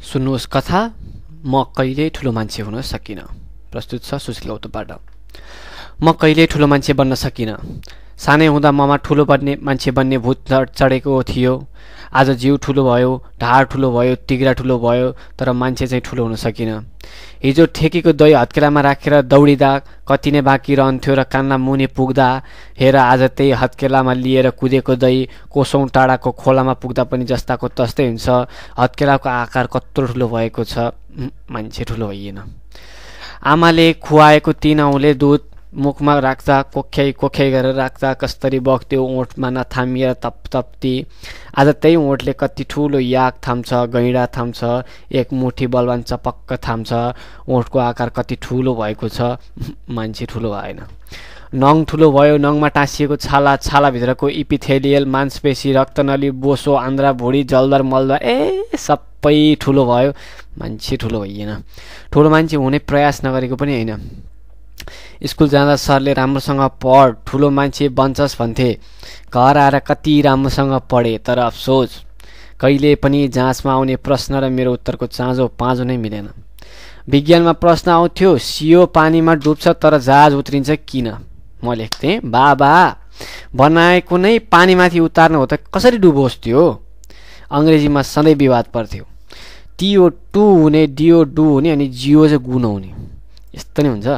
सुन्नुहोस् कथा म कहिल्यै ठुलो मान्छे हुन सकिन। प्रस्तुत छ सुशील गौतमबाट। म कहिल्यै ठुलो मान्छे बन्न सकिन। सानै हुँदा ममा ठुलो मान्छे बन्ने भूत चढेको थियो। आज जिउ ठुलो भयो, ढाड ठुलो भयो, तिग्रा ठुलो भयो, तर मान्छे चाहिँ ठुलो हुन सकिन। हिजो ठेकीको दही हत्केलामा राखेर दौडिँदा कति नै बाँकी रहन्थ्यो र कान्ना मुनि पुग्दा हेर आज त्यही हत्केलामा लिएर कुदेको दही कोसौँ टाढाको खोलामा पुग्दा पनि जस्ताको तस्तै हुन्छ। हत्केलाको आकार कत्रो ठुलो भएको छ, मान्छे ठुलो होइन। आमाले खुवाएको 3 औँले दुध मुखमा राख्दा कोख्याइ कोख्याइ गरेर राख्दा कस्तरी बग्थ्यो ओठमा नथामिएर तपतप्ती। आज त्यही ओठले कति ठुलो याक थाम्छ, गैँडा थाम्छ, एक मुठी बलवान चपक्क थाम्छ। ओठको आकार कति ठुलो भएको छ, मान्छे ठुलो भएन। नङ ठुलो भयो, नङमा टाँसिएको छाला, छालाभित्रको इपिथेलियल मांसपेशी, रक्तनली, बोसो, आन्द्रा, भुँडी, जलदर, मलदर सबै ठुलो भयो, मान्छे ठुलो भइएन। ठुलो मान्छे हुने प्रयास नगरेको पनि होइन। स्कुल जाँदा सरले राम्रोसँग पढ, ठुलो मान्छे बन्छस् भन्थे। घर आएर कति राम्रोसँग पढे, तर अफसोस कहिले पनि जाँचमा आउने प्रश्न र मेरो उत्तरको चाँजो पाँजो नै मिलेन। विज्ञानमा प्रश्न आउँथ्यो, सियो पानीमा डुब्छ तर जहाज उत्रिन्छ किन? म लेख्थेँ, बाबा बनाएको नै पानीमाथि उतार्नु हो त कसरी डुबोस् त्यो? अङ्ग्रेजीमा सधैँ विवाद पर्थ्यो। टिओ टु हुने, डिओ डु हुने, अनि जिओ चाहिँ गु नहुने। यस्तो नै हुन्छ।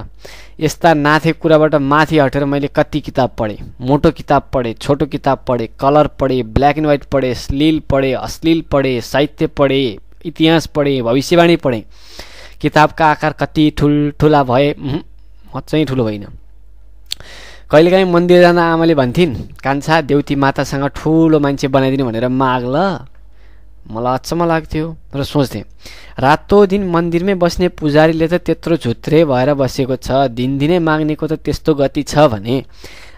यस्ता नाथे कुराबाट माथि हटेर मैले कति किताब पढेँ। मोटो किताब पढेँ, छोटो किताब पढेँ, कलर पढेँ, ब्ल्याक एन्ड व्हाइट पढेँ, श्लील पढेँ, अश्लील पढेँ, साहित्य पढेँ, इतिहास पढेँ, भविष्यवाणी पढेँ। किताबका आकार कति ठुल्ठुला भए, म चाहिँ ठुलो होइन। कहिलेकाहीँ मन्दिर जाँदा आमाले भन्थिन्, कान्छा देउती मातासँग ठुलो मान्छे बनाइदिनु भनेर माग ल। मलाई अचम्म लाग्थ्यो र सोच्थेँ, रातो दिन मन्दिरमै बस्ने पुजारीले त त्यत्रो झुत्रे भएर बसेको छ, दिनदिनै माग्नेको त त्यस्तो गति छ भने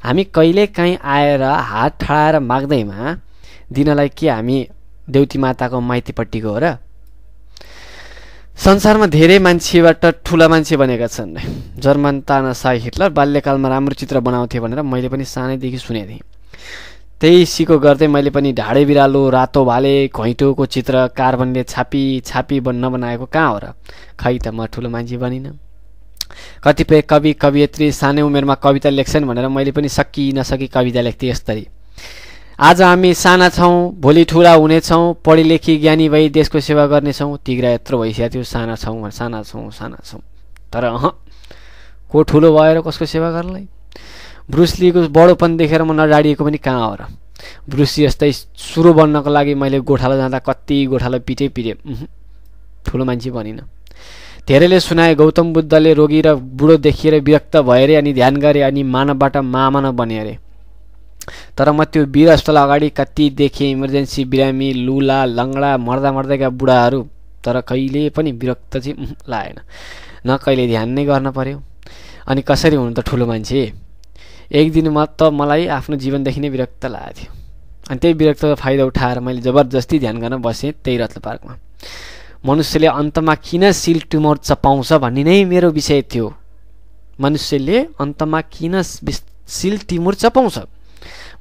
हामी कहिलेकाहीँ आएर हात ठडाएर माग्दैमा दिनलाई के हामी देउती माताको माइतीपट्टिको हो र? संसारमा धेरै मान्छेबाट ठुला मान्छे बनेका छन्। जर्मन तानाशाही हिटलर बाल्यकालमा राम्रो चित्र बनाउँथे भनेर मैले पनि सानैदेखि सुनेको थिएँ। त्यही सिको गर्दै मैले पनि ढाडे बिरालो, रातो भाले, घैँटोको चित्र कार्बनले छापी छापी नबनाएको कहाँ हो र? खै त म ठुलो मान्छे बनिन। कतिपय कवि कवियत्री सानै उमेरमा कविता लेख्छन् भनेर मैले पनि सकि नसकी कविता लेख्थेँ यसरी, आज हामी साना छौँ, भोलि ठुला हुनेछौँ, पढी लेखी ज्ञानी भई देशको सेवा गर्नेछौँ। तिग्रा यत्रो भइसकेको थियो, साना छौँ साना छौँ साना छौँ, तर को ठुलो भएर कसको सेवा गर्नलाई? ब्रुसलीको बडोपन देखेर म नडाडिएको पनि कहाँ हो र? ब्रुसली जस्तै सुरु बन्नको लागि मैले गोठालो जाँदा कति गोठालो पिटे, ठुलो मान्छे बनिन। धेरैले सुनाए गौतम बुद्धले रोगी र बुढो देखिएर विरक्त भए अनि ध्यान गरे अनि मानवबाट मानव बने अरे। तर म त्यो वीर अस्पताल अगाडि कति देखेँ, इमर्जेन्सी बिरामी, लुला, लङ्गडा, मर्दा मर्दैका बुढाहरू, तर कहिले पनि विरक्त चाहिँ लागेन। न कहिले ध्यान नै गर्न पर्यो। अनि कसरी हुनु त ठुलो मान्छे? एक दिन मलाई आफ्नो जीवनदेखि नै विरक्त लागेको थियो। अनि त्यही विरक्तको फाइदा उठाएर मैले जबरजस्ती ध्यान गर्न बसेँ त्यही रत्न पार्कमा। मनुष्यले अन्तमा किन सिल ट्युमर चपाउँछ भन्ने नै मेरो विषय थियो। मनुष्यले अन्तमा किन सिल ट्युमर चपाउँछ?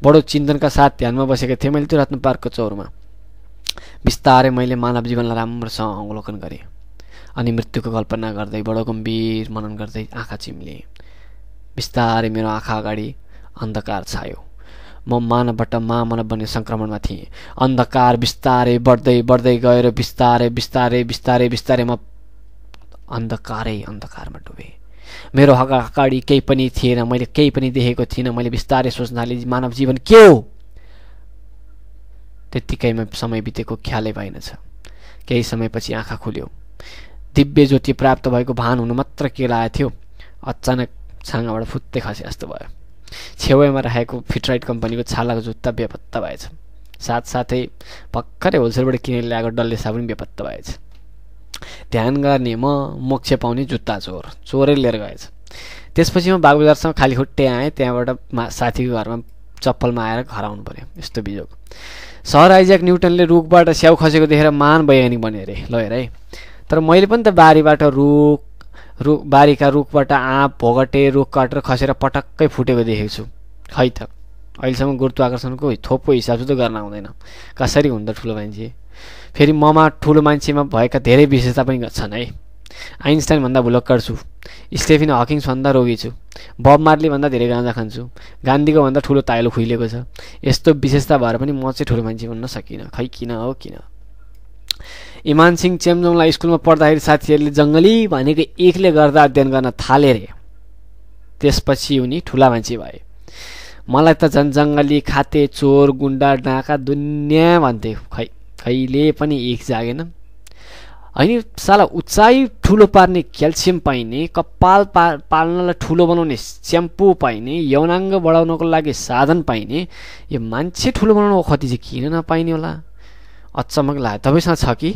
बडो चिन्तनका साथ ध्यानमा बसेको थिएँ मैले त्यो रत्न पार्कको चौरमा। बिस्तारै मैले मानव जीवनलाई राम्रोसँग अवलोकन गरेँ अनि मृत्युको कल्पना गर्दै बडो गम्भीर मनन गर्दै आँखा चिम्लेँ। बिस्तारै मेरो आँखा अगाडि अन्धकार छायो। म मानवबाट मानव बन्ने सङ्क्रमणमा थिएँ। अन्धकार बिस्तारै बढ्दै बढ्दै गएर बिस्तारै बिस्तारै बिस्तारै बिस्तारै म अन्धकारमा डुबेँ। मेरो अगाडि केही पनि थिएन, मैले केही पनि देखेको थिइनँ। मैले बिस्तारै सोच्न थालेँ, मानव जीवन के हो? त्यत्तिकैमा समय बितेको ख्यालै भएनछ। केही समयपछि आँखा खुल्यो। दिव्य ज्योति प्राप्त भएको भान हुनु मात्र के लागेको थियो, अचानक छाँगाबाट फुत्तै खसे जस्तो भयो। छेउमा राखेको फिटराइट कम्पनीको छालाको जुत्ता बेपत्ता भएछ। साथसाथै भर्खरै होलसेलबाट किनेर ल्याएको डल्ले साबुन बेपत्ता भएछ। ध्यान गर्ने मोक्ष पाउने जुत्ता चोरै लिएर गएछ। त्यसपछि म बागबजारसँग खाली खुट्टे आएँ। त्यहाँबाट साथीको घरमा चप्पलमा आएर घर आउनु पर्यो। यस्तो बिजोग। सर आइज्याक न्युटनले रुखबाट स्याउ खसेको देखेर महान वैज्ञानिक बन्यो अरे। ल हेर है, तर मैले पनि त बारीका रुखबाट आँप, भोगटे, रुख काटेर खसेर पटक्कै फुटेको देखेको छु। खै त अहिलेसम्म गुरुत्वाकर्षणको थोपो हिसाब त गर्न आउँदैन कसरी हुन्छ ठुलो मान्छे। फेरि ममा ठुलो मान्छेमा भएका धेरै विशेषता पनि छन् है। आइन्स्टाइन भन्दा भुलक्कर छु, स्टेफेन हकिङ्स भन्दा रोगी छु, बब मार्ली भन्दा धेरै गाँजा खान्छु, गान्धीको भन्दा ठुलो ताइलो खुइलेको छ। यस्तो विशेषता भएर पनि म चाहिँ ठुलो मान्छे बन्न सकिनँ। खै किन हो किन? इमान सिंह चेम्जोङलाई स्कुलमा पढ्दाखेरि साथीहरूले जङ्गली भनेको एकले गर्दा अध्ययन गर्न थाले रे। त्यसपछि उनी ठुला मान्छे भए। मलाई त झन् जङ्गली, खाते, चोर, गुन्डा, डाँका दुनियाँ भन्थे। कहिले पनि एक जागेन। होइन साला उचाइ ठुलो पार्ने क्याल्सियम पाइने, कपाल पाल्नलाई ठुलो बनाउने स्याम्पू पाइने, यौनाङ्ग बढाउनको लागि साधन पाइने, यो मान्छे ठुलो बनाउनको कति चाहिँ किन नपाइने होला? अचम्मक लाग्यो। तपाईँसँग छ कि?